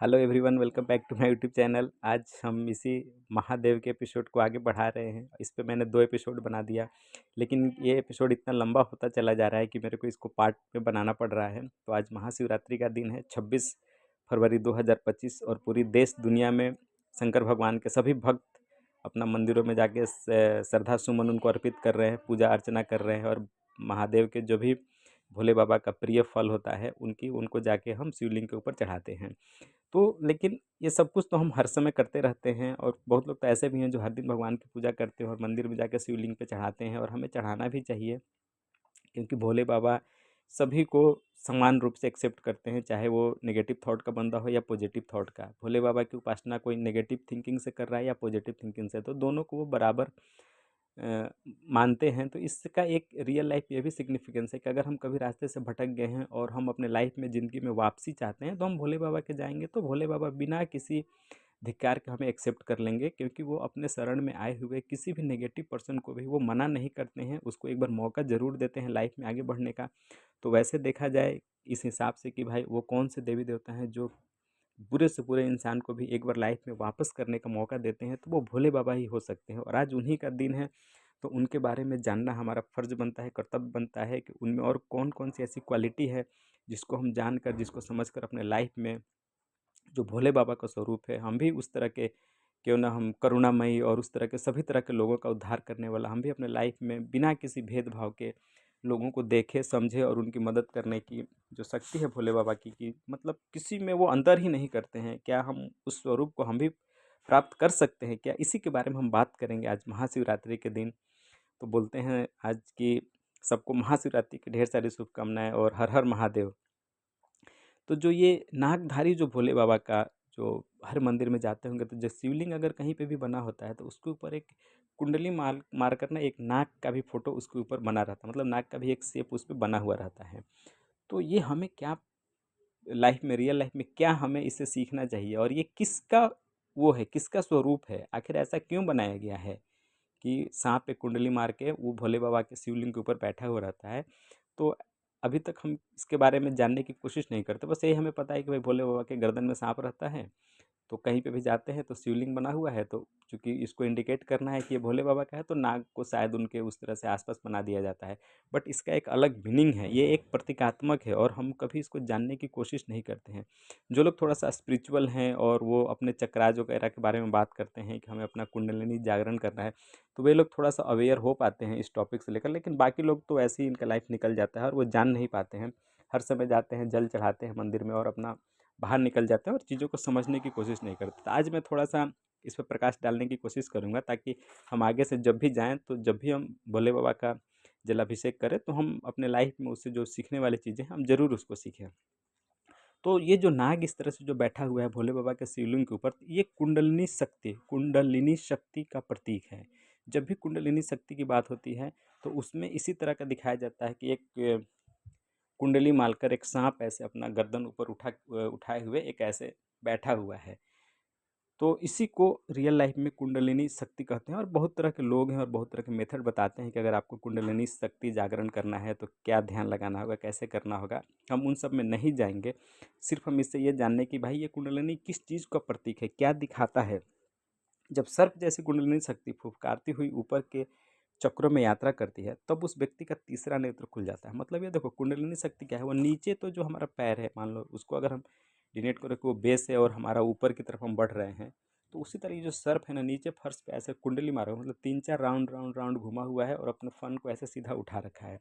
Hello everyone, welcome back to my YouTube channel. आज हम इसी महादेव के एपिसोड को आगे बढ़ा रहे हैं। इस पे मैंने 2 एपिसोड बना दिया, लेकिन ये एपिसोड इतना लंबा होता चला जा रहा है कि मेरे को इसको पार्ट में बनाना पड़ रहा है। तो आज महाशिवरात्रि का दिन है, 26 फरवरी 2025, और पूरी देश दुनिया में शंकर भगवान के सभी भक्त अपना मंदिरों में जाके श्रद्धा सुमन उनको अर्पित कर रहे हैं, पूजा अर्चना कर रहे हैं। और महादेव के जो भी भोले बाबा का प्रिय फल होता है उनको जाके हम शिवलिंग के ऊपर चढ़ाते हैं। तो लेकिन ये सब कुछ तो हम हर समय करते रहते हैं, और बहुत लोग तो ऐसे भी हैं जो हर दिन भगवान की पूजा करते हैं और मंदिर में जाकर शिवलिंग पे चढ़ाते हैं, और हमें चढ़ाना भी चाहिए। क्योंकि भोले बाबा सभी को समान रूप से एक्सेप्ट करते हैं, चाहे वो नेगेटिव थॉट का बंदा हो या पॉजिटिव थॉट का। भोले बाबा की उपासना कोई नेगेटिव थिंकिंग से कर रहा है या पॉजिटिव थिंकिंग से, तो दोनों को वो बराबर मानते हैं। तो इसका एक रियल लाइफ ये भी सिग्निफिकेंस है कि अगर हम कभी रास्ते से भटक गए हैं और हम अपने लाइफ में ज़िंदगी में वापसी चाहते हैं, तो हम भोले बाबा के जाएंगे, तो भोले बाबा बिना किसी धिक्कार के हमें एक्सेप्ट कर लेंगे। क्योंकि वो अपने शरण में आए हुए किसी भी नेगेटिव पर्सन को भी वो मना नहीं करते हैं, उसको एक बार मौका ज़रूर देते हैं लाइफ में आगे बढ़ने का। तो वैसे देखा जाए इस हिसाब से कि भाई वो कौन से देवी देवता हैं जो बुरे से बुरे इंसान को भी एक बार लाइफ में वापस करने का मौका देते हैं, तो वो भोले बाबा ही हो सकते हैं। और आज उन्हीं का दिन है, तो उनके बारे में जानना हमारा फ़र्ज़ बनता है, कर्तव्य बनता है कि उनमें और कौन कौन सी ऐसी क्वालिटी है जिसको हम जानकर, जिसको समझकर अपने लाइफ में जो भोले बाबा का स्वरूप है, हम भी उस तरह के, क्यों ना हम करुणामयी और उस तरह के सभी तरह के लोगों का उद्धार करने वाला, हम भी अपने लाइफ में बिना किसी भेदभाव के लोगों को देखें, समझें और उनकी मदद करने की जो शक्ति है भोले बाबा की, कि मतलब किसी में वो अंतर ही नहीं करते हैं। क्या हम उस स्वरूप को हम भी प्राप्त कर सकते हैं क्या? इसी के बारे में हम बात करेंगे आज महाशिवरात्रि के दिन। तो बोलते हैं आज की सबको महाशिवरात्रि की ढेर सारी शुभकामनाएं और हर हर महादेव। तो जो ये नागधारी जो भोले बाबा का, जो हर मंदिर में जाते होंगे, तो जो शिवलिंग अगर कहीं पे भी बना होता है तो उसके ऊपर एक कुंडली मार कर ना एक नाग का भी फोटो उसके ऊपर बना रहता है, मतलब नाग का भी एक शेप उस पर बना हुआ रहता है। तो ये हमें क्या लाइफ में, रियल लाइफ में क्या हमें इससे सीखना चाहिए, और ये किसका वो है, किसका स्वरूप है, आखिर ऐसा क्यों बनाया गया है कि सांप पे कुंडली मार के वो भोले बाबा के शिवलिंग के ऊपर बैठा हुआ रहता है। तो अभी तक हम इसके बारे में जानने की कोशिश नहीं करते, बस यही हमें पता है कि भाई भोले बाबा के गर्दन में सांप रहता है। तो कहीं पे भी जाते हैं तो शिवलिंग बना हुआ है, तो चूंकि इसको इंडिकेट करना है कि ये भोले बाबा का है, तो नाग को शायद उनके उस तरह से आसपास बना दिया जाता है। बट इसका एक अलग मीनिंग है, ये एक प्रतीकात्मक है, और हम कभी इसको जानने की कोशिश नहीं करते हैं। जो लोग थोड़ा सा स्पिरिचुअल हैं और वो अपने चक्राज वगैरह के बारे में बात करते हैं कि हमें अपना कुंडलिनी जागरण करना है, तो वे लोग थोड़ा सा अवेयर हो पाते हैं इस टॉपिक से लेकर। लेकिन बाकी लोग तो ऐसे ही इनका लाइफ निकल जाता है और वो जान नहीं पाते हैं। हर समय जाते हैं, जल चढ़ाते हैं मंदिर में और अपना बाहर निकल जाते हैं और चीज़ों को समझने की कोशिश नहीं करते। तो आज मैं थोड़ा-सा इस पे प्रकाश डालने की कोशिश करूँगा, ताकि हम आगे से जब भी जाएँ, तो जब भी हम भोले बाबा का जलाभिषेक करें, तो हम अपने लाइफ में उससे जो सीखने वाली चीज़ें हैं, हम ज़रूर उसको सीखें। तो ये जो नाग इस तरह से जो बैठा हुआ है भोले बाबा के शिवलिंग के ऊपर, ये कुंडलिनी शक्ति का प्रतीक है। जब भी कुंडलिनी शक्ति की बात होती है, तो उसमें इसी तरह का दिखाया जाता है कि एक कुंडली मारकर एक सांप ऐसे अपना गर्दन ऊपर उठाए हुए एक ऐसे बैठा हुआ है। तो इसी को रियल लाइफ में कुंडलिनी शक्ति कहते हैं, और बहुत तरह के लोग हैं और बहुत तरह के मेथड बताते हैं कि अगर आपको कुंडलिनी शक्ति जागरण करना है तो क्या ध्यान लगाना होगा, कैसे करना होगा। हम उन सब में नहीं जाएंगे, सिर्फ हम इससे ये जानने की भाई ये कुंडलिनी किस चीज़ का प्रतीक है, क्या दिखाता है। जब सर्प जैसी कुंडलिनी शक्ति फुफकारती हुई ऊपर के चक्रों में यात्रा करती है, तब उस व्यक्ति का तीसरा नेत्र खुल जाता है। मतलब ये देखो, कुंडलिनी शक्ति क्या है, वो नीचे तो जो हमारा पैर है, मान लो उसको अगर हम डिनेट करें कि वो बेस है और हमारा ऊपर की तरफ हम बढ़ रहे हैं, तो उसी तरह ये जो सर्प है ना, नीचे फर्श पे ऐसे कुंडली मारा हुआ, मतलब 3-4 राउंड राउंड राउंड घुमा हुआ है और अपने फन को ऐसे सीधा उठा रखा है।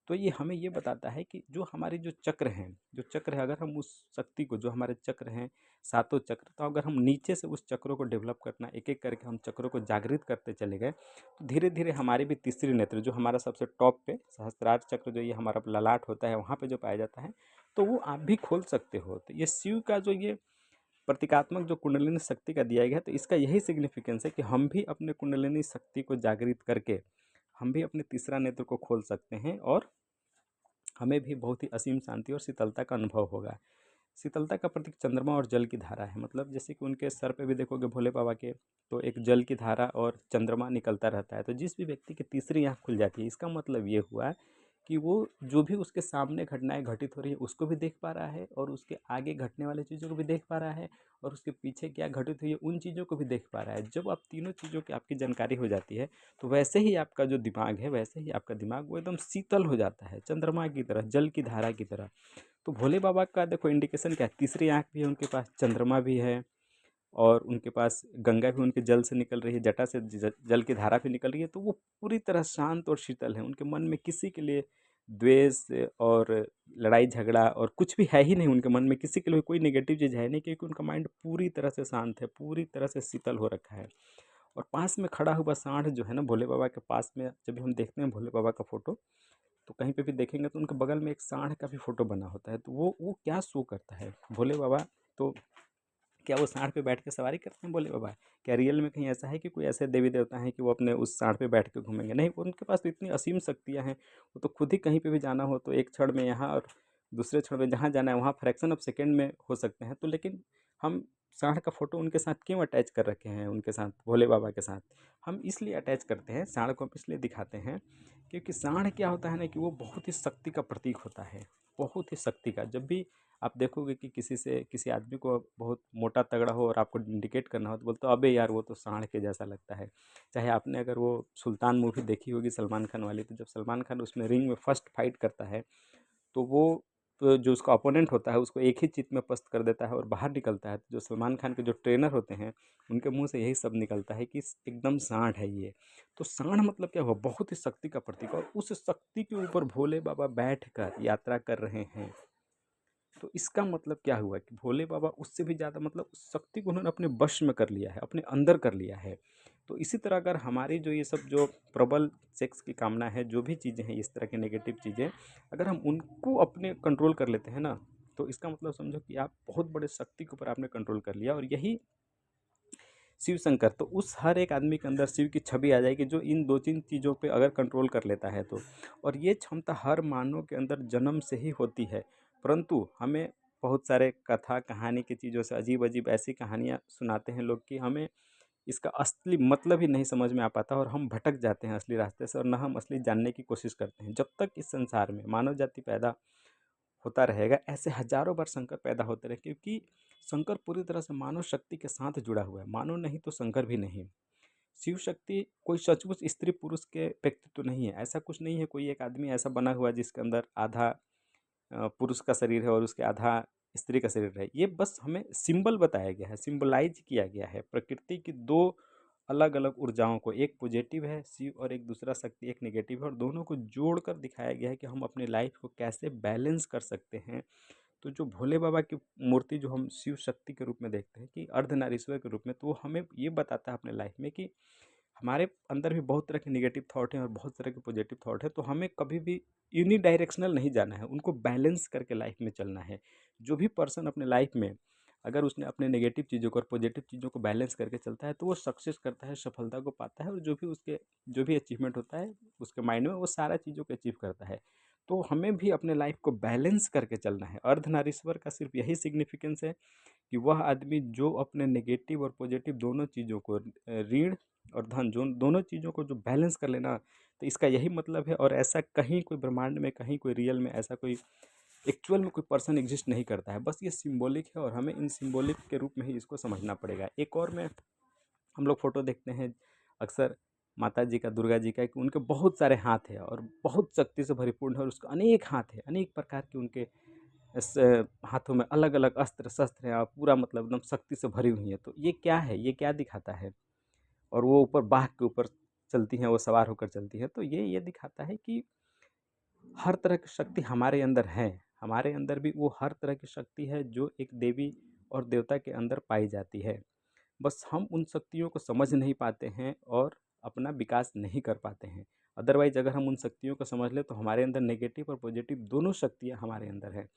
तो ये हमें ये बताता है कि जो हमारी जो चक्र हैं, जो चक्र है, अगर हम उस शक्ति को, जो हमारे चक्र हैं, सातों चक्र, तो अगर हम नीचे से उस चक्रों को डेवलप करना, एक एक करके हम चक्रों को जागृत करते चले गए, तो धीरे धीरे हमारी भी तीसरी नेत्र, जो हमारा सबसे टॉप पे सहस्त्रार चक्र, जो ये हमारा ललाट होता है, वहाँ पे जो पाया जाता है, तो वो आप भी खोल सकते हो। तो ये शिव का जो ये प्रतीकात्मक जो कुंडलिनी शक्ति का दिया गया है, तो इसका यही सिग्निफिकेंस है कि हम भी अपने कुंडलिनी शक्ति को जागृत करके हम भी अपने तीसरा नेत्र को खोल सकते हैं, और हमें भी बहुत ही असीम शांति और शीतलता का अनुभव होगा। शीतलता का प्रतीक चंद्रमा और जल की धारा है। मतलब जैसे कि उनके सर पे भी देखोगे भोले बाबा के, तो एक जल की धारा और चंद्रमा निकलता रहता है। तो जिस भी व्यक्ति की तीसरी आँख खुल जाती है, इसका मतलब ये हुआ कि वो जो भी उसके सामने घटनाएं घटित हो रही है उसको भी देख पा रहा है, और उसके आगे घटने वाली चीज़ों को भी देख पा रहा है, और उसके पीछे क्या घटित हुई है उन चीज़ों को भी देख पा रहा है। जब आप तीनों चीज़ों की आपकी जानकारी हो जाती है, तो वैसे ही आपका जो दिमाग है, वैसे ही आपका दिमाग वो एकदम शीतल हो जाता है, चंद्रमा की तरह, जल की धारा की तरह। तो भोले बाबा का देखो इंडिकेशन क्या है, तीसरी आँख भी है उनके पास, चंद्रमा भी है, और उनके पास गंगा भी उनके जल से निकल रही है, जटा से जल की धारा भी निकल रही है। तो वो पूरी तरह शांत और शीतल है, उनके मन में किसी के लिए द्वेष और लड़ाई झगड़ा और कुछ भी है ही नहीं। उनके मन में किसी के लिए कोई नेगेटिव चीज़ है नहीं, क्योंकि उनका माइंड पूरी तरह से शांत है, पूरी तरह से शीतल हो रखा है। और पास में खड़ा हुआ सांड जो है ना भोले बाबा के पास में, जब भी हम देखते हैं भोले बाबा का फोटो, तो कहीं पे भी देखेंगे तो उनके बगल में एक सांड का भी फोटो बना होता है। तो वो क्या शो करता है भोले बाबा, तो क्या वो सांड पे बैठ के सवारी करते हैं भोले बाबा? क्या रियल में कहीं ऐसा है कि कोई ऐसे देवी देवता हैं कि वो अपने उस सांड पे बैठ के घूमेंगे? नहीं, उनके पास तो इतनी असीम शक्तियाँ हैं, वो तो खुद ही कहीं पे भी जाना हो तो एक क्षण में यहाँ, और दूसरे क्षण में जहाँ जाना है वहाँ फ्रैक्शन ऑफ सेकंड में हो सकते हैं। तो लेकिन हम सांड का फोटो उनके साथ क्यों अटैच कर रखे हैं, उनके साथ भोले बाबा के साथ? हम इसलिए अटैच करते हैं, सांड को हम इसलिए दिखाते हैं, क्योंकि सांड क्या होता है ना कि वो बहुत ही शक्ति का प्रतीक होता है, बहुत ही शक्ति का। जब भी आप देखोगे कि किसी आदमी को बहुत मोटा तगड़ा हो और आपको इंडिकेट करना हो, तो बोलते हो अबे यार वो तो सांड के जैसा लगता है। चाहे आपने अगर वो सुल्तान मूवी देखी होगी सलमान खान वाली, तो जब सलमान खान उसमें रिंग में फर्स्ट फाइट करता है, तो वो तो जो उसका अपोनेंट होता है उसको एक ही चित में पस्त कर देता है और बाहर निकलता है। तो जो सलमान खान के जो ट्रेनर होते हैं, उनके मुंह से यही सब निकलता है कि एकदम सांड है ये। तो सांड मतलब क्या हुआ, बहुत ही शक्ति का प्रतीक, और उस शक्ति के ऊपर भोले बाबा बैठ कर यात्रा कर रहे हैं। तो इसका मतलब क्या हुआ कि भोले बाबा उससे भी ज़्यादा, मतलब उस शक्ति को उन्होंने अपने वश में कर लिया है, अपने अंदर कर लिया है। तो इसी तरह अगर हमारी जो ये सब जो प्रबल सेक्स की कामना है, जो भी चीज़ें हैं इस तरह की नेगेटिव चीज़ें, अगर हम उनको अपने कंट्रोल कर लेते हैं ना, तो इसका मतलब समझो कि आप बहुत बड़े शक्ति के ऊपर आपने कंट्रोल कर लिया। और यही शिव शंकर, तो उस हर एक आदमी के अंदर शिव की छवि आ जाएगी, जो इन दो तीन चीज़ों पे अगर कंट्रोल कर लेता है तो। और ये क्षमता हर मानव के अंदर जन्म से ही होती है, परंतु हमें बहुत सारे कथा कहानी की चीज़ों से अजीब अजीब ऐसी कहानियाँ सुनाते हैं लोग कि हमें इसका असली मतलब ही नहीं समझ में आ पाता, और हम भटक जाते हैं असली रास्ते से, और ना हम असली जानने की कोशिश करते हैं। जब तक इस संसार में मानव जाति पैदा होता रहेगा, ऐसे हजारों बार शंकर पैदा होते रहे, क्योंकि शंकर पूरी तरह से मानव शक्ति के साथ जुड़ा हुआ है। मानव नहीं तो शंकर भी नहीं। शिव शक्ति कोई सचमुच स्त्री पुरुष के व्यक्तित्व नहीं है, ऐसा कुछ नहीं है। कोई एक आदमी ऐसा बना हुआ है जिसके अंदर आधा पुरुष का शरीर है और उसके आधा स्त्री का शरीर है। ये बस हमें सिंबल बताया गया है, सिंबलाइज किया गया है प्रकृति की दो अलग अलग ऊर्जाओं को। एक पॉजिटिव है शिव, और एक दूसरा शक्ति एक नेगेटिव है, और दोनों को जोड़कर दिखाया गया है कि हम अपने लाइफ को कैसे बैलेंस कर सकते हैं। तो जो भोले बाबा की मूर्ति जो हम शिव शक्ति के रूप में देखते हैं कि अर्धनारीश्वर के रूप में, तो वो हमें ये बताता है अपने लाइफ में कि हमारे अंदर भी बहुत तरह के नेगेटिव थॉट हैं और बहुत तरह के पॉजिटिव थॉट है। तो हमें कभी भी यूनिडायरेक्शनल नहीं जाना है, उनको बैलेंस करके लाइफ में चलना है। जो भी पर्सन अपने लाइफ में अगर उसने अपने नेगेटिव चीज़ों को और पॉजिटिव चीज़ों को बैलेंस करके चलता है, तो वो सक्सेस करता है, सफलता को पाता है, और जो भी अचीवमेंट होता है उसके माइंड में, वो सारा चीज़ों को अचीव करता है। तो हमें भी अपने लाइफ को बैलेंस करके चलना है। अर्धनारीश्वर का सिर्फ यही सिग्निफिकेंस है कि वह आदमी जो अपने नेगेटिव और पॉजिटिव दोनों चीज़ों को, ऋण और धन, जो दोनों चीज़ों को जो बैलेंस कर लेना, तो इसका यही मतलब है। और ऐसा कहीं कोई ब्रह्मांड में, कहीं कोई रियल में ऐसा कोई एक्चुअल में कोई पर्सन एग्जिस्ट नहीं करता है। बस ये सिंबॉलिक है, और हमें इन सिंबॉलिक के रूप में ही इसको समझना पड़ेगा। एक और में हम लोग फोटो देखते हैं अक्सर माता जी का, दुर्गा जी का, कि उनके बहुत सारे हाथ हैं और बहुत शक्ति से भरिपूर्ण है, और उसके अनेक हाथ हैं, अनेक प्रकार के उनके इस हाथों में अलग अलग अस्त्र शस्त्र हैं, और पूरा मतलब एकदम शक्ति से भरी हुई है। तो ये क्या है, ये क्या दिखाता है? और वो ऊपर बाघ के ऊपर चलती हैं, वो सवार होकर चलती हैं। तो ये दिखाता है कि हर तरह की शक्ति हमारे अंदर है। हमारे अंदर भी वो हर तरह की शक्ति है जो एक देवी और देवता के अंदर पाई जाती है। बस हम उन शक्तियों को समझ नहीं पाते हैं और अपना विकास नहीं कर पाते हैं। अदरवाइज अगर हम उन शक्तियों को समझ लें, तो हमारे अंदर नेगेटिव और पॉजिटिव दोनों शक्तियाँ हमारे अंदर है।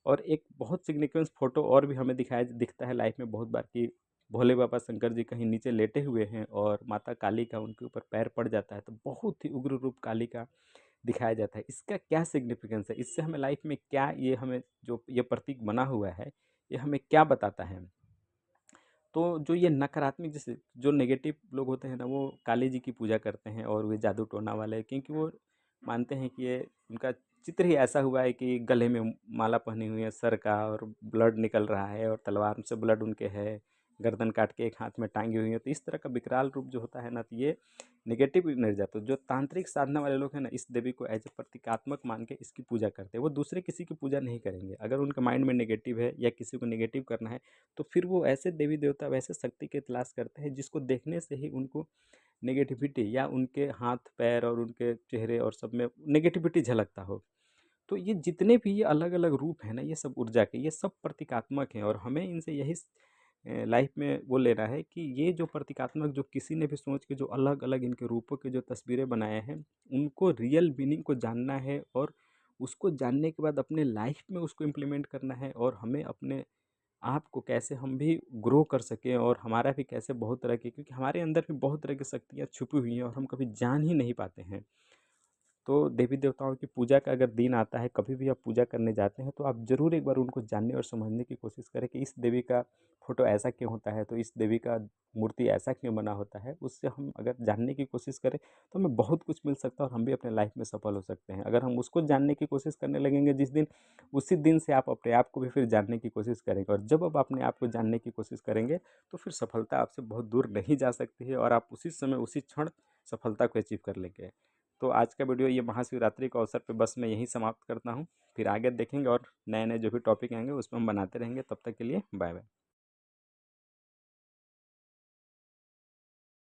और एक बहुत सिग्निफिकेंस फ़ोटो और भी हमें दिखता है लाइफ में बहुत बार, कि भोले बाबा शंकर जी कहीं नीचे लेटे हुए हैं और माता काली का उनके ऊपर पैर पड़ जाता है, तो बहुत ही उग्र रूप काली का दिखाया जाता है। इसका क्या सिग्निफिकेंस है? इससे हमें लाइफ में क्या, ये हमें जो ये प्रतीक बना हुआ है, ये हमें क्या बताता है? तो जो ये नकारात्मक, जैसे जो नेगेटिव लोग होते हैं ना, वो काली जी की पूजा करते हैं और वे जादू टोना वाले, क्योंकि वो मानते हैं कि ये उनका चित्र ही ऐसा हुआ है कि गले में माला पहनी हुई है सर का, और ब्लड निकल रहा है और तलवार से ब्लड उनके है, गर्दन काट के एक हाथ में टांगी हुई है। तो इस तरह का विकराल रूप जो होता है ना, तो ये नेगेटिव एनर्जी जाता है। जो तांत्रिक साधना वाले लोग हैं ना, इस देवी को एज ए प्रतीकात्मक मान के इसकी पूजा करते हैं। वो दूसरे किसी की पूजा नहीं करेंगे। अगर उनके माइंड में नेगेटिव है या किसी को नेगेटिव करना है, तो फिर वो ऐसे देवी देवता, वैसे शक्ति की तलाश करते हैं जिसको देखने से ही उनको नेगेटिविटी, या उनके हाथ पैर और उनके चेहरे और सब में नेगेटिविटी झलकता हो। तो ये जितने भी ये अलग अलग रूप हैं ना, ये सब ऊर्जा के, ये सब प्रतीकात्मक हैं। और हमें इनसे यही लाइफ में वो लेना है कि ये जो प्रतीकात्मक, जो किसी ने भी सोच के जो अलग अलग इनके रूपों के जो तस्वीरें बनाए हैं, उनको रियल मीनिंग को जानना है, और उसको जानने के बाद अपने लाइफ में उसको इम्प्लीमेंट करना है। और हमें अपने आप को कैसे हम भी ग्रो कर सकें, और हमारा भी कैसे बहुत तरह की, क्योंकि हमारे अंदर भी बहुत तरह की शक्तियाँ छुपी हुई हैं और हम कभी जान ही नहीं पाते हैं। तो देवी देवताओं की पूजा का अगर दिन आता है, कभी भी आप पूजा करने जाते हैं, तो आप ज़रूर एक बार उनको जानने और समझने की कोशिश करें कि इस देवी का फ़ोटो ऐसा क्यों होता है, तो इस देवी का मूर्ति ऐसा क्यों बना होता है। उससे हम अगर जानने की कोशिश करें, तो हमें बहुत कुछ मिल सकता है और हम भी अपने लाइफ में सफल हो सकते हैं। अगर हम उसको जानने की कोशिश करने लगेंगे जिस दिन, उसी दिन से आप अपने आप को भी फिर जानने की कोशिश करेंगे। और जब आप अपने आप को जानने की कोशिश करेंगे, तो फिर सफलता आपसे बहुत दूर नहीं जा सकती है, और आप उसी समय, उसी क्षण सफलता को अचीव कर लेंगे। तो आज का वीडियो ये महाशिवरात्रि के अवसर पे बस मैं यहीं समाप्त करता हूँ। फिर आगे देखेंगे और नए नए जो भी टॉपिक आएंगे उसमें हम बनाते रहेंगे। तब तक के लिए बाय बाय।